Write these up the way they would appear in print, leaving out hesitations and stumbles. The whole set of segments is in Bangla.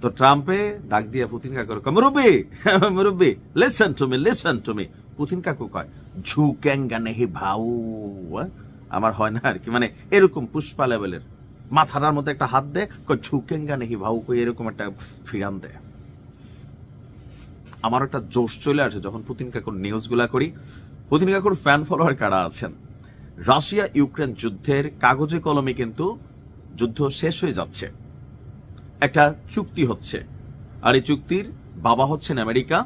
তো ট্রাম্পে ডাক দিয়ে পুতিন কাকু মুরব্বী মুরব্বী লিসেন টু মি পুতিন কাকু কয় ঝুকেঙ্গা নেহি ভাউ। আমার হয় না আর কি, মানে এরকম পুষ্পা লেভেলের মাথার মধ্যে একটা হাত দে কয় ঝুকেঙ্গা নেহি ভাউ, কই এরকম একটা ফিরাম দেয়। আমার একটা জোশ চলে আসে যখন পুতিন কাকুর নিউজ গুলা করি। পুতিন কাকুর ফ্যান ফলোয়ার কারা আছেন? রাশিয়া ইউক্রেন যুদ্ধের কাগজে কলমে কিন্তু যুদ্ধ শেষ হয়ে যাচ্ছে, একটা চুক্তি হচ্ছে, আর এই চুক্তির বাবা হচ্ছেন আমেরিকা,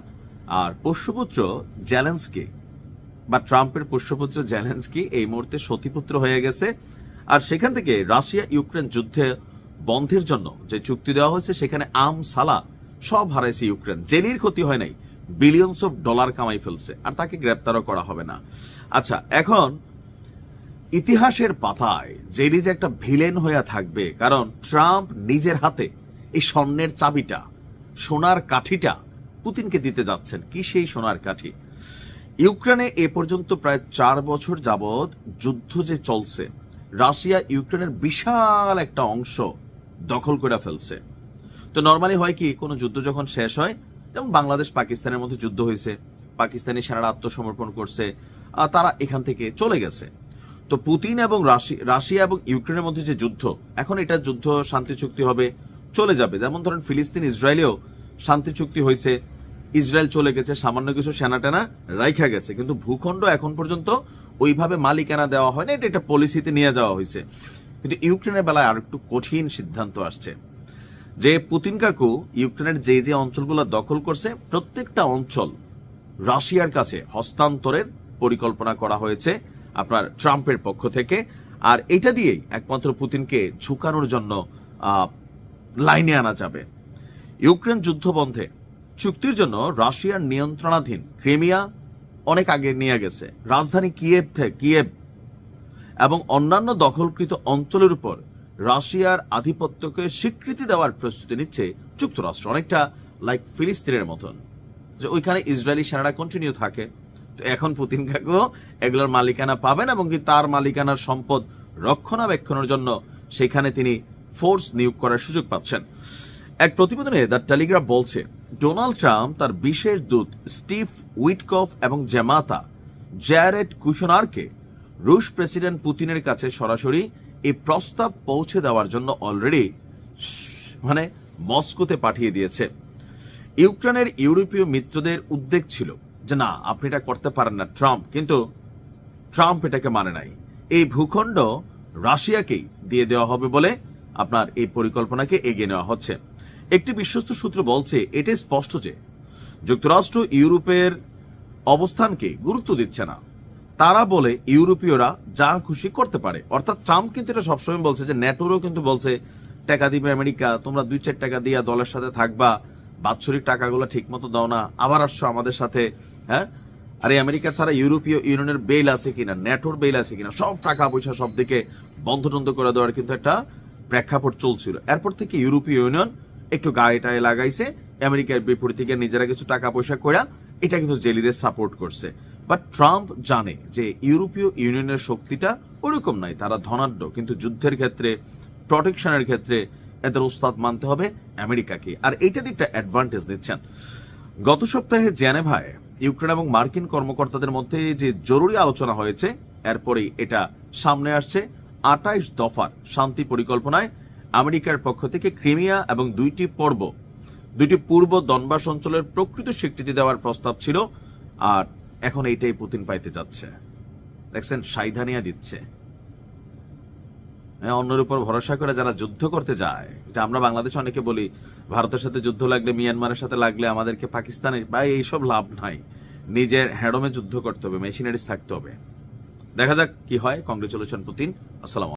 আর পোষ্যপুত্র জেলেন্সকি বা ট্রাম্পের পোষ্যপুত্র জেলেন্সকি এই মুহূর্তে সতীপুত্র হয়ে গেছে। আর সেখান থেকে রাশিয়া ইউক্রেন যুদ্ধে বন্ধের জন্য যে চুক্তি দেওয়া হয়েছে সেখানে সালা সব হারাইছে ইউক্রেন। জেলির ক্ষতি হয় নাই, বিলিয়নস অফ ডলার কামাই ফেলছে, আর তাকে গ্রেপ্তারও করা হবে না। আচ্ছা, এখন ইতিহাসের পাতায় জেলি যে একটা ভিলেন হয়ে থাকবে, কারণ ট্রাম্প নিজের হাতে এই স্বর্ণের চাবিটা, সোনার কাঠিটা পুতিনকে দিতে যাচ্ছেন। কি সেই সোনার কাঠি? ইউক্রেনে এ পর্যন্ত প্রায় 4 বছর যাবৎ যুদ্ধ যে চলছে, রাশিয়া ইউক্রেনের বিশাল একটা অংশ দখল করে ফেলছে। তো নর্মালি হয় কি, কোনো যুদ্ধ যখন শেষ হয়, যেমন বাংলাদেশ পাকিস্তানের মধ্যে যুদ্ধ হয়েছে, পাকিস্তানি সেনারা আত্মসমর্পণ করছে, তারা এখান থেকে চলে গেছে। তো পুতিন এবং রাশিয়া এবং ইউক্রেনের মধ্যে যে যুদ্ধ, এখন এটা যুদ্ধ শান্তি চুক্তি হবে, চলে যাবে। যেমন ধরেন ফিলিস্তিন ইসরায়েলেও শান্তি চুক্তি হয়েছে, ইসরায়েল চলে গেছে, সামান্য কিছু সেনাটেনা রাইখা গেছে, কিন্তু ভূখণ্ড এখন পর্যন্ত ওইভাবে মালিকানা দেওয়া হয় না, এটা একটা পলিসিতে নিয়ে যাওয়া হয়েছে। কিন্তু ইউক্রেনের বেলায় আর একটু কঠিন সিদ্ধান্ত আসছে, যে পুতিন কাকু ইউক্রেনের যে যে অঞ্চলগুলো দখল করছে প্রত্যেকটা অঞ্চল রাশিয়ার কাছে হস্তান্তরের পরিকল্পনা করা হয়েছে আপনার ট্রাম্পের পক্ষ থেকে। আর এটা দিয়েই একমাত্র পুতিনকে ঝুঁকানোর জন্য লাইনে আনা যাবে। ইউক্রেন যুদ্ধ বন্ধে চুক্তির জন্য রাশিয়ার নিয়ন্ত্রণাধীন ক্রিমিয়া অনেক আগে নিয়ে গেছে, রাজধানী কিয়েভ এবং অন্যান্য দখলকৃত অঞ্চলের উপর রাশিয়ার আধিপত্যকে স্বীকৃতি দেওয়ার প্রস্তুতি নিচ্ছে যুক্তরাষ্ট্র, অনেকটা লাইক ফিলিস্তিনের মতন, যে ওইখানে ইসরায়েলি সেনারা কন্টিনিউ থাকে। তো এখন পুতিন কাকু এগুলোর মালিকানা পাবেন এবং কি তার মালিকানার সম্পদ রক্ষণাবেক্ষণের জন্য সেখানে তিনি ফোর্স নিয়োগ করার সুযোগ পাচ্ছেন। এক প্রতিবেদনে দ্য টেলিগ্রাফ বলছে, ডোনাল্ড ট্রাম্প তার বিশেষ দূত স্টিভ উইটকফ এবং জামাতা জ্যারেড কুশনারকে রুশ প্রেসিডেন্ট পুতিনের কাছে সরাসরি এই প্রস্তাব পৌঁছে দেওয়ার জন্য অলরেডি মস্কোতে পাঠিয়ে দিয়েছে। ইউক্রেনের ইউরোপীয় মিত্রদের উদ্বেগ ছিল যে না, আপনি এটা করতে পারেন না ট্রাম্প, কিন্তু ট্রাম্প এটাকে মানে নাই। এই ভূখণ্ড রাশিয়াকেই দিয়ে দেওয়া হবে বলে আপনার এই পরিকল্পনাকে এগিয়ে নেওয়া হচ্ছে। একটি বিশ্বস্ত সূত্র বলছে, এটাই স্পষ্ট যে যুক্তরাষ্ট্র ইউরোপের অবস্থানকে গুরুত্ব দিচ্ছে না। তারা বলে ইউরোপীয়রা যা খুশি করতে পারে, অর্থাৎ ট্রাম্প কিন্তু এটা সবসময় বলছে যে ন্যাটোরও কিন্তু বলছে টাকা দিবে আমেরিকা, তোমরা 2-4 টাকা দিয়া দলের সাথে থাকবা, বাৎসরিক টাকাগুলো ঠিক মতো দাও না, আবার আসছো আমাদের সাথে। হ্যাঁ, আরে আমেরিকা ছাড়া ইউরোপীয় ইউনিয়নের বেইল আছে কিনা, ন্যাটোর বেইল আছে কিনা, সব টাকা পয়সা সব দিকে বন্ধ টন্ধ করে দেওয়ার কিন্তু একটা প্রেক্ষাপট চলছিল। এরপর থেকে ইউরোপীয় ইউনিয়ন একটু গায়ে টায়ে লাগাইছে, আমেরিকার বিপরীত থেকে নিজেরা কিছু টাকা পয়সা করে এটা কিন্তু জেলিদের সাপোর্ট করছে। বাট ট্রাম্প জানে যে ইউরোপীয় ইউনিয়নের শক্তিটা ওরকম নাই, তারা ধনাঢ্য, কিন্তু যুদ্ধের ক্ষেত্রে, প্রটেকশনের ক্ষেত্রে এদের ওস্তাদ মানতে হবে আমেরিকাকে, আর এইটার একটা অ্যাডভান্টেজ দিচ্ছেন। গত সপ্তাহে জেনেভায় ইউক্রেন এবং মার্কিন কর্মকর্তাদের মধ্যে যে জরুরি আলোচনা হয়েছে, এরপরেই এটা সামনে আসছে। 28 দফার শান্তি পরিকল্পনায় আমেরিকার পক্ষ থেকে ক্রিমিয়া এবং দুইটি পূর্ব দনবাস অঞ্চলের প্রকৃত স্বীকৃতি দেওয়ার প্রস্তাব ছিল, আর এখন এইটাই পুতিন পাইতে যাচ্ছে। দেখছেন, সাইধানিয়া দিচ্ছে। অন্যের উপর ভরসা করে যারা যুদ্ধ করতে যায়, যে আমরা বাংলাদেশে অনেকে বলি ভারতের সাথে যুদ্ধ লাগলে, মিয়ানমারের সাথে লাগলে আমাদেরকে পাকিস্তানে, বা এইসব লাভ নাই, নিজের হ্যাডমে যুদ্ধ করতে হবে, মেশিনারিজ থাকতে হবে। দেখা যাক কি হয়। Congratulation Putin. আসসালাম।